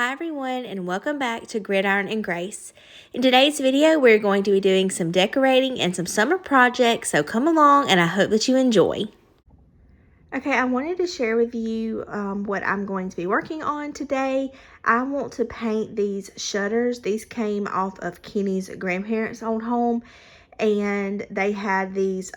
Hi everyone, and welcome back to Gridiron and Grace. In today's video, we're going to be doing some decorating and some summer projects, so come along and I hope that you enjoy. Okay, I wanted to share with you what I'm going to be working on today. I want to paint these shutters. These came off of Kenny's grandparents' old home, and they had these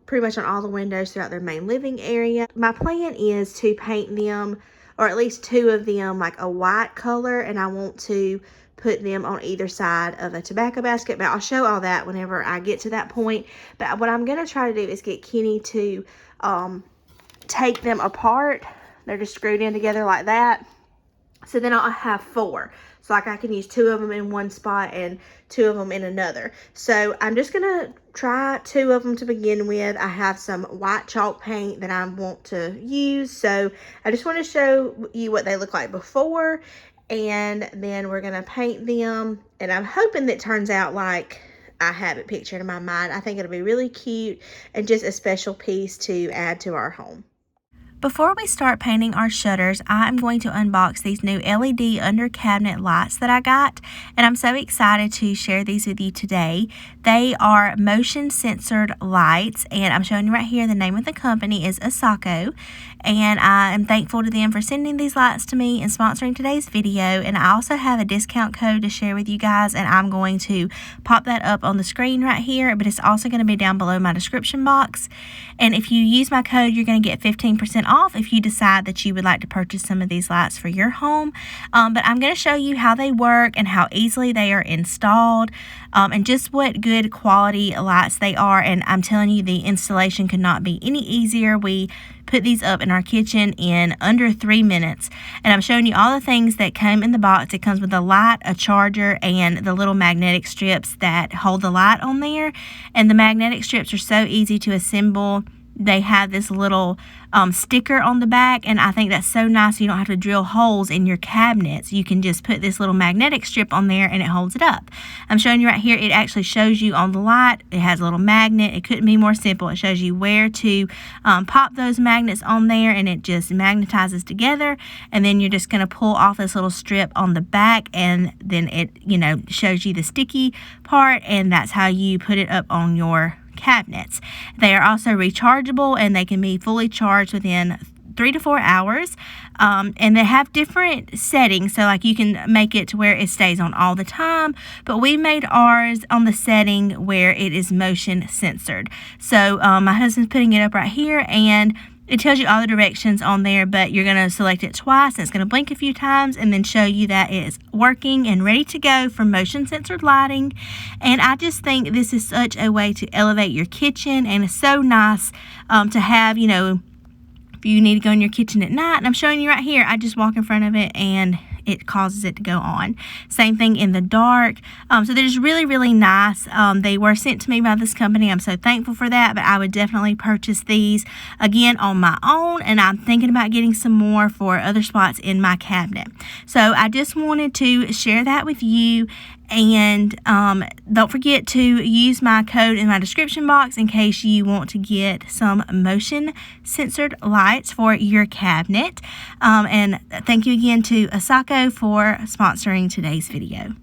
pretty much on all the windows throughout their main living area. My plan is to paint them, or at least two of them, like a white color, and I want to put them on either side of a tobacco basket, but I'll show all that whenever I get to that point. But what I'm going to try to do is get Kenny to take them apart. They're just screwed in together like that. So then I'll have four. So like I can use two of them in one spot and two of them in another. So I'm just going to try two of them to begin with. I have some white chalk paint that I want to use. So I just want to show you what they look like before. And then we're going to paint them. And I'm hoping that turns out like I have it pictured in my mind. I think it'll be really cute and just a special piece to add to our home. Before we start painting our shutters, I'm going to unbox these new LED under cabinet lights that I got, and I'm so excited to share these with you today. They are motion censored lights, and I'm showing you right here the name of the company is ASOKO, and I am thankful to them for sending these lights to me and sponsoring today's video. And I also have a discount code to share with you guys, and I'm going to pop that up on the screen right here, but it's also going to be down below my description box. And if you use my code, you're going to get 15% off if you decide that you would like to purchase some of these lights for your home. But I'm going to show you how they work and how easily they are installed, and just what good quality lights they are. And I'm telling you, the installation could not be any easier. We put these up in our kitchen in under 3 minutes, and I'm showing you all the things that came in the box. It comes with a light, a charger, and the little magnetic strips that hold the light on there. And the magnetic strips are so easy to assemble. They have this little sticker on the back, and I think that's so nice. You don't have to drill holes in your cabinets. You can just put this little magnetic strip on there and it holds it up. I'm showing you right here, it actually shows you on the light. It has a little magnet. It couldn't be more simple. It shows you where to pop those magnets on there, and it just magnetizes together. And then you're just going to pull off this little strip on the back, and then it, shows you the sticky part, and that's how you put it up on your cabinets. They are also rechargeable, and they can be fully charged within 3 to 4 hours. And they have different settings, so like you can make it to where it stays on all the time, but we made ours on the setting where it is motion censored. So my husband's putting it up right here, and it tells you all the directions on there, but you're going to select it twice, and it's going to blink a few times and then show you that it is working and ready to go for motion censored lighting. And I just think this is such a way to elevate your kitchen, and it's so nice to have, if you need to go in your kitchen at night. And I'm showing you right here, I just walk in front of it and it causes it to go on. Same thing in the dark. So they're just really, really nice. They were sent to me by this company. I'm so thankful for that, but I would definitely purchase these again on my own, and I'm thinking about getting some more for other spots in my cabinet. So I just wanted to share that with you. And don't forget to use my code in my description box in case you want to get some motion censored lights for your cabinet. And thank you again to ASOKO for sponsoring today's video.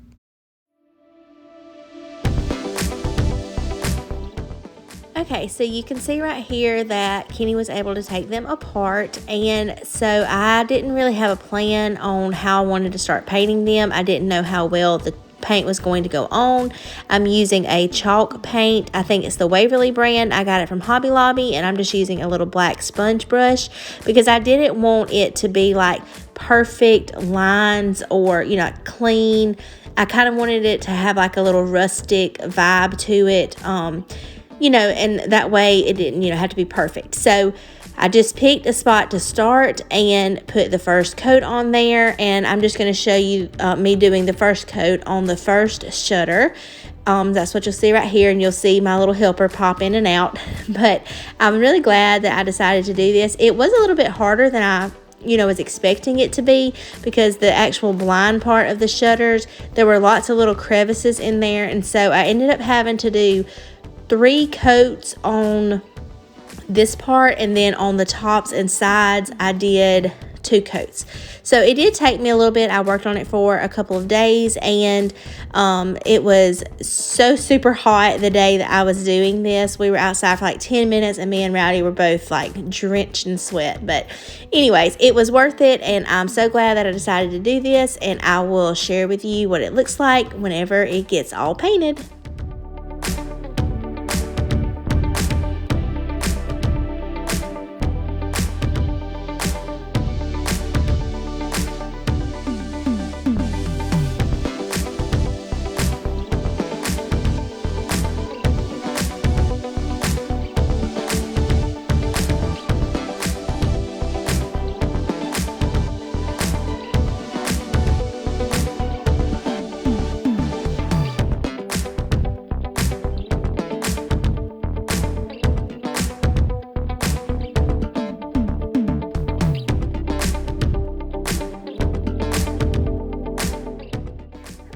Okay, so you can see right here that Kenny was able to take them apart, and so I didn't really have a plan on how I wanted to start painting them. I didn't know how well the paint was going to go on. I'm using a chalk paint. I think it's the Waverly brand. I got it from Hobby Lobby, and I'm just using a little black sponge brush because I didn't want it to be like perfect lines or clean. I kind of wanted it to have like a little rustic vibe to it, and that way it didn't have to be perfect. So I just picked a spot to start and put the first coat on there, and I'm just going to show you me doing the first coat on the first shutter. That's what you'll see right here, and you'll see my little helper pop in and out. But I'm really glad that I decided to do this. It was a little bit harder than I was expecting it to be, because the actual blind part of the shutters, there were lots of little crevices in there, and so I ended up having to do 3 coats on this part, and then on the tops and sides I did 2 coats. So it did take me a little bit. I worked on it for a couple of days, and it was so super hot the day that I was doing this. We were outside for like 10 minutes, and me and Rowdy were both like drenched in sweat. But anyways, it was worth it, and I'm so glad that I decided to do this, and I will share with you what it looks like whenever it gets all painted.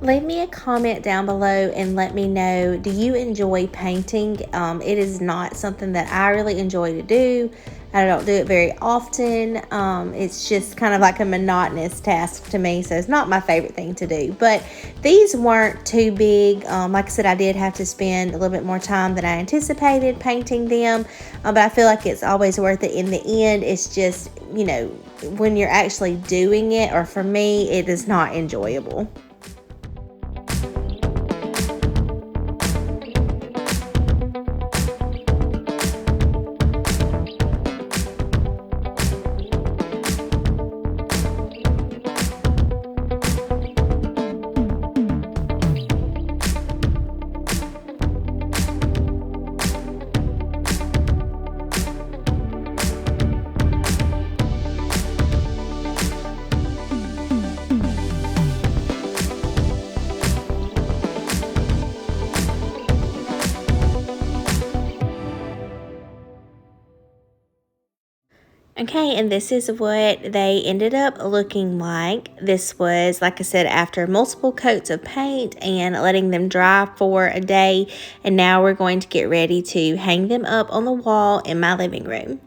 Leave me a comment down below and let me know, do you enjoy painting? It is not something that I really enjoy to do. I don't do it very often. It's just kind of like a monotonous task to me, so it's not my favorite thing to do. But these weren't too big. Like I said, I did have to spend a little bit more time than I anticipated painting them, but I feel like it's always worth it in the end. It's just, you know, when you're actually doing it, or for me, it is not enjoyable. Okay, and this is what they ended up looking like. This was, like I said, after multiple coats of paint and letting them dry for a day. And now we're going to get ready to hang them up on the wall in my living room.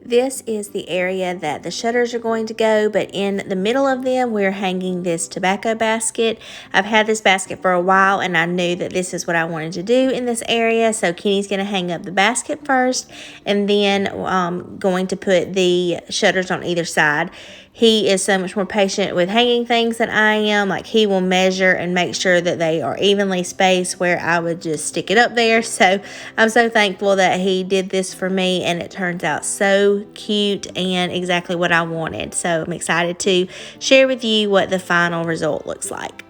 This is the area that the shutters are going to go, but in the middle of them, we're hanging this tobacco basket. I've had this basket for a while, and I knew that this is what I wanted to do in this area. So Kenny's going to hang up the basket first, and then going to put the shutters on either side. He is so much more patient with hanging things than I am. Like, he will measure and make sure that they are evenly spaced, where I would just stick it up there. So I'm so thankful that he did this for me, and it turns out so cute and exactly what I wanted. So I'm excited to share with you what the final result looks like.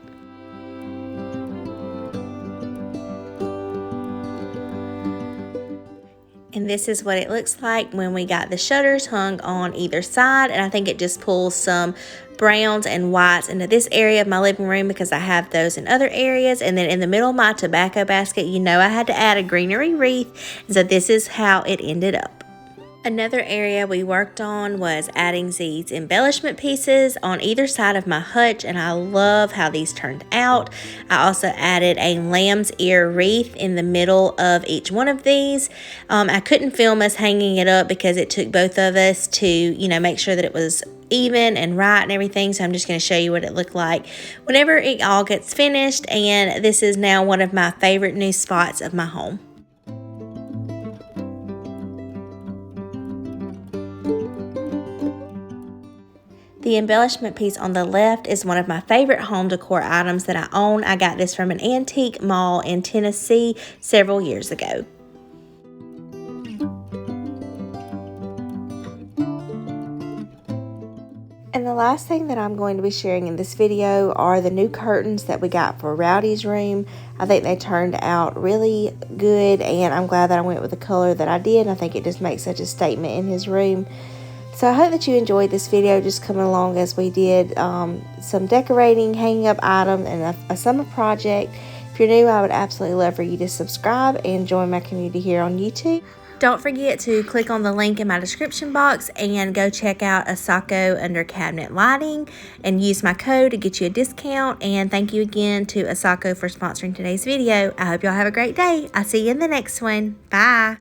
And this is what it looks like when we got the shutters hung on either side. And I think it just pulls some browns and whites into this area of my living room, because I have those in other areas. And then in the middle of my tobacco basket, you know, I had to add a greenery wreath. And so this is how it ended up. Another area we worked on was adding these embellishment pieces on either side of my hutch, and I love how these turned out. I also added a lamb's ear wreath in the middle of each one of these. I couldn't film us hanging it up because it took both of us to, you know, make sure that it was even and right and everything. So I'm just going to show you what it looked like whenever it all gets finished. And this is now one of my favorite new spots of my home. The embellishment piece on the left is one of my favorite home decor items that I own. I got this from an antique mall in Tennessee several years ago. And the last thing that I'm going to be sharing in this video are the new curtains that we got for Rowdy's room. I think they turned out really good, and I'm glad that I went with the color that I did. I think it just makes such a statement in his room. So I hope that you enjoyed this video, just coming along as we did some decorating, hanging up items, and a summer project. If you're new, I would absolutely love for you to subscribe and join my community here on YouTube. Don't forget to click on the link in my description box and go check out ASOKO under cabinet lighting and use my code to get you a discount. And thank you again to ASOKO for sponsoring today's video. I hope y'all have a great day. I'll see you in the next one. Bye.